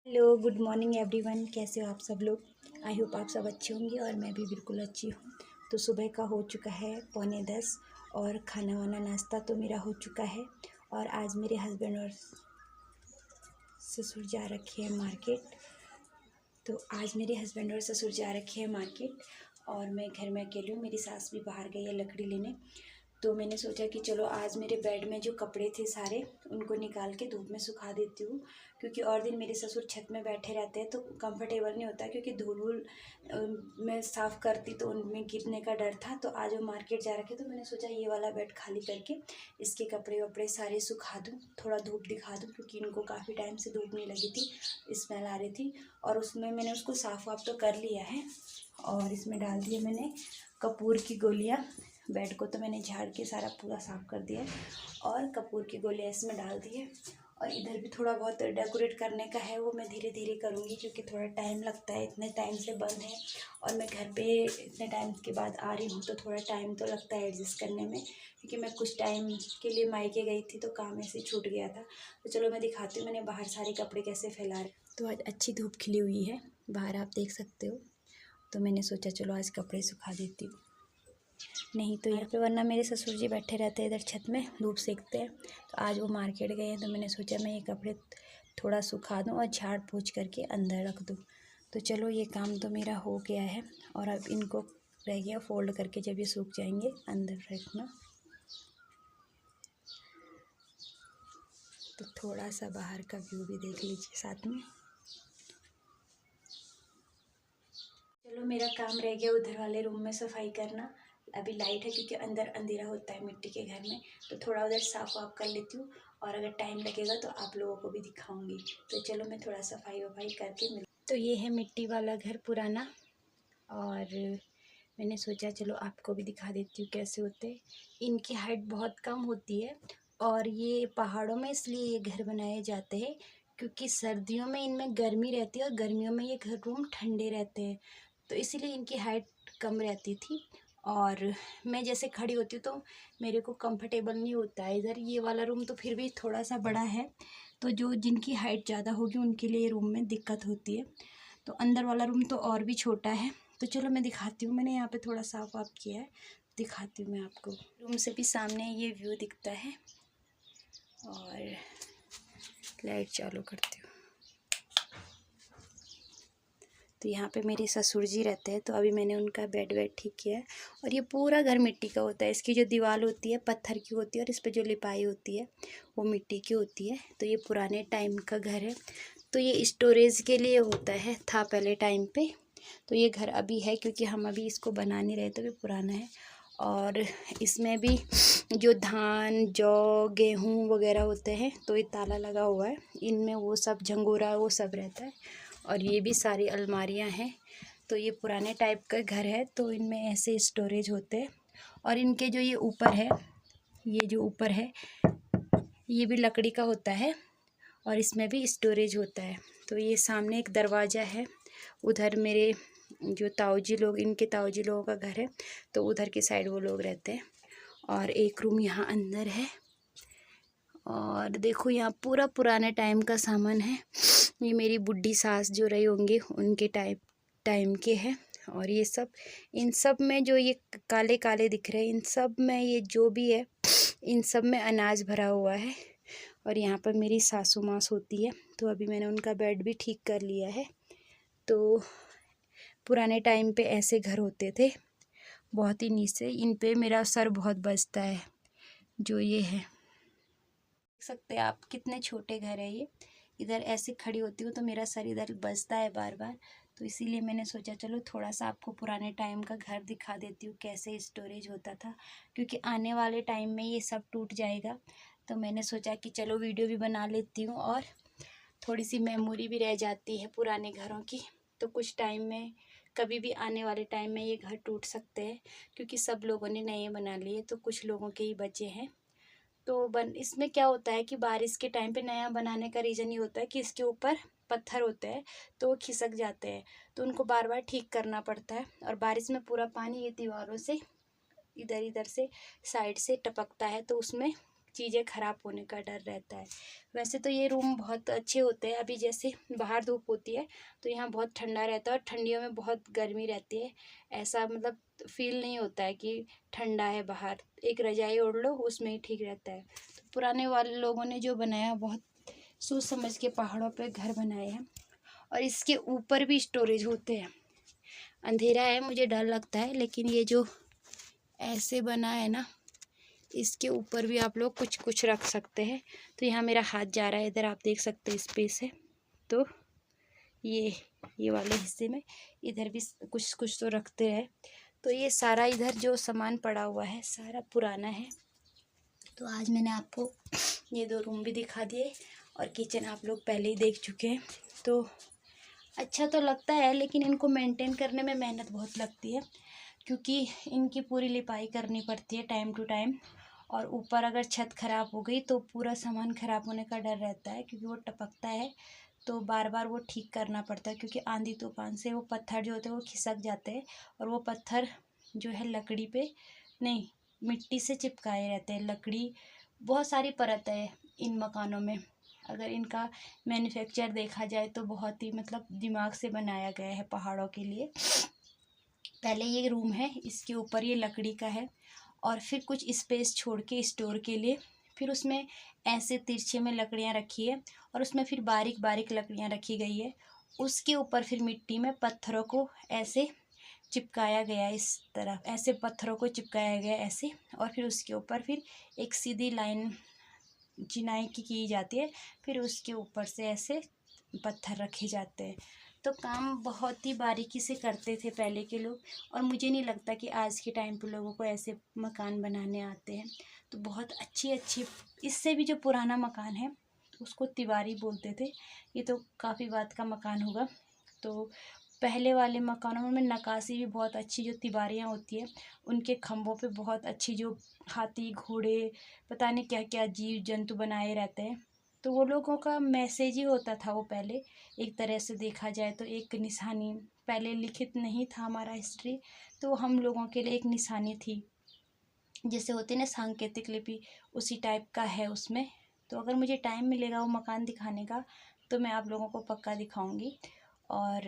Hello, good morning everyone. कैसे हो आप सब लोग? आई होप आप सब अच्छे होंगे और मैं भी बिल्कुल अच्छी हूँ। तो सुबह का हो चुका है 9:45 और खाना वाना नाश्ता तो मेरा हो चुका है। और आज मेरे हस्बैंड और ससुर जा रखे हैं मार्केट। तो आज मेरे हस्बैंड और ससुर जा रखे हैं मार्केट और मैं घर में अकेली हूँ। मेरी सास भी बाहर गई है लकड़ी लेने। तो मैंने सोचा कि चलो आज मेरे बेड में जो कपड़े थे सारे उनको निकाल के धूप में सुखा देती हूँ, क्योंकि और दिन मेरे ससुर छत में बैठे रहते हैं तो कंफर्टेबल नहीं होता, क्योंकि धूल वूल मैं साफ़ करती तो उनमें गिरने का डर था। तो आज वो मार्केट जा रखे तो मैंने सोचा ये वाला बेड खाली करके इसके कपड़े वपड़े सारे सुखा दूँ, थोड़ा धूप दिखा दूँ, क्योंकि इनको काफ़ी टाइम से धूप नहीं लगी थी, स्मेल आ रही थी। और उसमें मैंने उसको साफ़ वाफ तो कर लिया है और इसमें डाल दिए मैंने कपूर की गोलियाँ। बेड को तो मैंने झाड़ के सारा पूरा साफ़ कर दिया है और कपूर की गोलियाँ इसमें डाल दी है। और इधर भी थोड़ा बहुत डेकोरेट करने का है, वो मैं धीरे धीरे करूँगी, क्योंकि थोड़ा टाइम लगता है, इतने टाइम से बंद है और मैं घर पे इतने टाइम के बाद आ रही हूँ तो थोड़ा टाइम तो लगता है एडजस्ट करने में, क्योंकि मैं कुछ टाइम के लिए मायके गई थी तो काम ऐसे छूट गया था। तो चलो मैं दिखाती हूँ मैंने बाहर सारे कपड़े कैसे फैला रहे। तो आज अच्छी धूप खिली हुई है बाहर, आप देख सकते हो। तो मैंने सोचा चलो आज कपड़े सुखा देती हूँ, नहीं तो यहाँ पे वरना मेरे ससुर जी बैठे रहते हैं इधर छत में, धूप सेकते हैं। तो आज वो मार्केट गए हैं तो मैंने सोचा मैं ये कपड़े थोड़ा सुखा दूँ और झाड़ पोंछ करके अंदर रख दूँ। तो चलो ये काम तो मेरा हो गया है और अब इनको रह गया फोल्ड करके जब ये सूख जाएंगे अंदर रखना। तो थोड़ा सा बाहर का व्यू भी देख लीजिए साथ में। चलो मेरा काम रह गया उधर वाले रूम में सफाई करना। अभी लाइट है क्योंकि अंदर अंधेरा होता है मिट्टी के घर में, तो थोड़ा उधर साफ वाफ कर लेती हूँ और अगर टाइम लगेगा तो आप लोगों को भी दिखाऊंगी। तो चलो मैं थोड़ा सफाई वफाई करके मिल। तो ये है मिट्टी वाला घर पुराना और मैंने सोचा चलो आपको भी दिखा देती हूँ कैसे होते हैं। इनकी हाइट बहुत कम होती है और ये पहाड़ों में इसलिए ये घर बनाए जाते हैं क्योंकि सर्दियों में इनमें गर्मी रहती है और गर्मियों में ये घर रूम ठंडे रहते हैं, तो इसीलिए इनकी हाइट कम रहती थी। और मैं जैसे खड़ी होती हूँ तो मेरे को कंफर्टेबल नहीं होता है इधर। ये वाला रूम तो फिर भी थोड़ा सा बड़ा है, तो जो जिनकी हाइट ज़्यादा होगी उनके लिए रूम में दिक्कत होती है। तो अंदर वाला रूम तो और भी छोटा है। तो चलो मैं दिखाती हूँ, मैंने यहाँ पे थोड़ा साफ वाफ किया है, दिखाती हूँ मैं आपको। रूम से भी सामने ये व्यू दिखता है और लाइट चालू करती हूँ। तो यहाँ पे मेरे ससुर जी रहते हैं, तो अभी मैंने उनका बेड वेड ठीक किया है। और ये पूरा घर मिट्टी का होता है, इसकी जो दीवार होती है पत्थर की होती है और इस पर जो लिपाई होती है वो मिट्टी की होती है। तो ये पुराने टाइम का घर है, तो ये स्टोरेज के लिए होता है, था पहले टाइम पे। तो ये घर अभी है क्योंकि हम अभी इसको बना नहीं रहे, तो ये पुराना है। और इसमें भी जो धान जौ गेहूँ वगैरह होते हैं तो ये ताला लगा हुआ है, इनमें वो सब झंगोरा वो सब रहता है। और ये भी सारी अलमारियां हैं। तो ये पुराने टाइप का घर है, तो इनमें ऐसे स्टोरेज होते हैं। और इनके जो ये ऊपर है, ये जो ऊपर है ये भी लकड़ी का होता है और इसमें भी स्टोरेज होता है। तो ये सामने एक दरवाज़ा है, उधर मेरे जो ताऊ जी लोग, इनके ताऊ जी लोगों का घर है, तो उधर की साइड वो लोग रहते हैं। और एक रूम यहाँ अंदर है और देखो यहाँ पूरा पुराने टाइम का सामान है। ये मेरी बुढ़ी सास जो रही होंगी उनके टाइम के हैं। और ये सब, इन सब में जो ये काले काले दिख रहे हैं, इन सब में ये जो भी है इन सब में अनाज भरा हुआ है। और यहाँ पर मेरी सासू माँ सोती है, तो अभी मैंने उनका बेड भी ठीक कर लिया है। तो पुराने टाइम पे ऐसे घर होते थे, बहुत ही नीचे। इन पे मेरा सर बहुत बचता है, जो ये है देख सकते हैं आप कितने छोटे घर है ये। इधर ऐसे खड़ी होती हूँ तो मेरा सर इधर बजता है बार बार, तो इसीलिए मैंने सोचा चलो थोड़ा सा आपको पुराने टाइम का घर दिखा देती हूँ कैसे स्टोरेज होता था, क्योंकि आने वाले टाइम में ये सब टूट जाएगा। तो मैंने सोचा कि चलो वीडियो भी बना लेती हूँ और थोड़ी सी मेमोरी भी रह जाती है पुराने घरों की। तो कुछ टाइम में कभी भी आने वाले टाइम में ये घर टूट सकते हैं, क्योंकि सब लोगों ने नए बना लिए तो कुछ लोगों के ही बचे हैं। तो इसमें क्या होता है कि बारिश के टाइम पे नया बनाने का रीज़न ये होता है कि इसके ऊपर पत्थर होते हैं तो वो खिसक जाते हैं, तो उनको बार बार ठीक करना पड़ता है। और बारिश में पूरा पानी ये दीवारों से इधर इधर से साइड से टपकता है, तो उसमें चीज़ें ख़राब होने का डर रहता है। वैसे तो ये रूम बहुत अच्छे होते हैं, अभी जैसे बाहर धूप होती है तो यहाँ बहुत ठंडा रहता है और ठंडियों में बहुत गर्मी रहती है। ऐसा मतलब फ़ील नहीं होता है कि ठंडा है बाहर, एक रज़ाई ओढ़ लो उसमें ही ठीक रहता है। तो पुराने वाले लोगों ने जो बनाया बहुत सोच समझ के पहाड़ों पे घर बनाए हैं। और इसके ऊपर भी स्टोरेज होते हैं। अंधेरा है, मुझे डर लगता है, लेकिन ये जो ऐसे बना है ना, इसके ऊपर भी आप लोग कुछ कुछ रख सकते हैं। तो यहाँ मेरा हाथ जा रहा है, इधर आप देख सकते हैं स्पेस है। तो ये वाले हिस्से में इधर भी कुछ कुछ तो रखते हैं। तो ये सारा इधर जो सामान पड़ा हुआ है सारा पुराना है। तो आज मैंने आपको ये 2 रूम भी दिखा दिए और किचन आप लोग पहले ही देख चुके हैं। तो अच्छा तो लगता है, लेकिन इनको मेंटेन करने में मेहनत बहुत लगती है, क्योंकि इनकी पूरी लिपाई करनी पड़ती है टाइम टू टाइम। और ऊपर अगर छत ख़राब हो गई तो पूरा सामान ख़राब होने का डर रहता है, क्योंकि वो टपकता है। तो बार बार वो ठीक करना पड़ता है, क्योंकि आंधी तूफान से वो पत्थर जो होते हैं वो खिसक जाते हैं। और वो पत्थर जो है लकड़ी पे नहीं, मिट्टी से चिपकाए रहते हैं। लकड़ी बहुत सारी परत है इन मकानों में। अगर इनका मैन्युफैक्चर देखा जाए तो बहुत ही मतलब दिमाग से बनाया गया है पहाड़ों के लिए। पहले ये रूम है, इसके ऊपर ये लकड़ी का है और फिर कुछ स्पेस छोड़ के स्टोर के लिए फिर उसमें ऐसे तिरछे में लकड़ियाँ रखी है और उसमें फिर बारीक बारीक लकड़ियाँ रखी गई है। उसके ऊपर फिर मिट्टी में पत्थरों को ऐसे चिपकाया गया, इस तरह ऐसे पत्थरों को चिपकाया गया ऐसे। और फिर उसके ऊपर फिर एक सीधी लाइन चिनाई की जाती है, फिर उसके ऊपर से ऐसे पत्थर रखे जाते हैं। तो काम बहुत ही बारीकी से करते थे पहले के लोग, और मुझे नहीं लगता कि आज के टाइम पे लोगों को ऐसे मकान बनाने आते हैं। तो बहुत अच्छी अच्छी, इससे भी जो पुराना मकान है उसको तिवारी बोलते थे। ये तो काफ़ी बात का मकान होगा। तो पहले वाले मकानों में नक्काशी भी बहुत अच्छी, जो तिवारियाँ होती है उनके खम्भों पे बहुत अच्छी, जो हाथी घोड़े पता नहीं क्या क्या जीव जंतु बनाए रहते हैं। तो वो लोगों का मैसेज ही होता था वो पहले, एक तरह से देखा जाए तो एक निशानी। पहले लिखित नहीं था हमारा हिस्ट्री, तो हम लोगों के लिए एक निशानी थी, जैसे होती ना सांकेतिक लिपि, उसी टाइप का है उसमें। तो अगर मुझे टाइम मिलेगा वो मकान दिखाने का तो मैं आप लोगों को पक्का दिखाऊंगी। और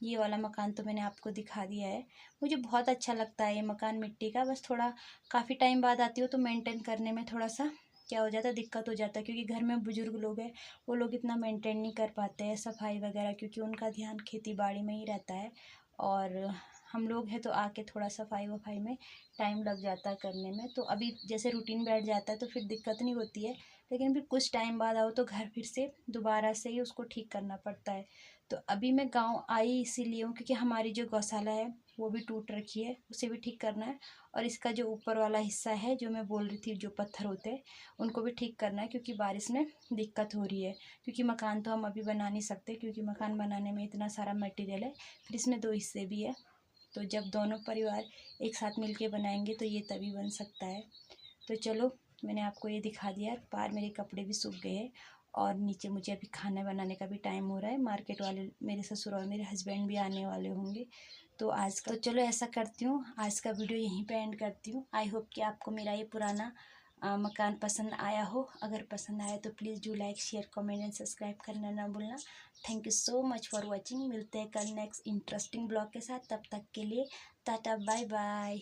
ये वाला मकान तो मैंने आपको दिखा दिया है। मुझे बहुत अच्छा लगता है ये मकान मिट्टी का, बस थोड़ा काफ़ी टाइम बाद आती हो तो मेंटेन करने में थोड़ा सा क्या हो जाता है, दिक्कत हो जाता है, क्योंकि घर में बुजुर्ग लोग हैं, वो लोग इतना मेंटेन नहीं कर पाते हैं सफाई वगैरह, क्योंकि उनका ध्यान खेती बाड़ी में ही रहता है। और हम लोग हैं तो आके थोड़ा सफाई वफाई में टाइम लग जाता है करने में। तो अभी जैसे रूटीन बैठ जाता है तो फिर दिक्कत नहीं होती है, लेकिन फिर कुछ टाइम बाद आओ तो घर फिर से दोबारा से ही उसको ठीक करना पड़ता है। तो अभी मैं गांव आई इसीलिए हूँ, क्योंकि हमारी जो गौशाला है वो भी टूट रखी है, उसे भी ठीक करना है। और इसका जो ऊपर वाला हिस्सा है जो मैं बोल रही थी, जो पत्थर होते हैं उनको भी ठीक करना है, क्योंकि बारिश में दिक्कत हो रही है। क्योंकि मकान तो हम अभी बना नहीं सकते, क्योंकि मकान बनाने में इतना सारा मटेरियल है, फिर इसमें 2 हिस्से भी है। तो जब दोनों परिवार एक साथ मिलके बनाएंगे तो ये तभी बन सकता है। तो चलो, मैंने आपको ये दिखा दिया। बाहर मेरे कपड़े भी सूख गए हैं और नीचे मुझे अभी खाना बनाने का भी टाइम हो रहा है। मार्केट वाले मेरे ससुर और मेरे हस्बैंड भी आने वाले होंगे। तो आज का तो चलो ऐसा करती हूँ, आज का वीडियो यहीं पे एंड करती हूँ। आई होप कि आपको मेरा ये पुराना मकान पसंद आया हो। अगर पसंद आया तो please do like share comment and subscribe करना ना भूलना। Thank you so much for watching. मिलते हैं कल नेक्स्ट इंटरेस्टिंग ब्लॉग के साथ, तब तक के लिए टाटा बाय बाय।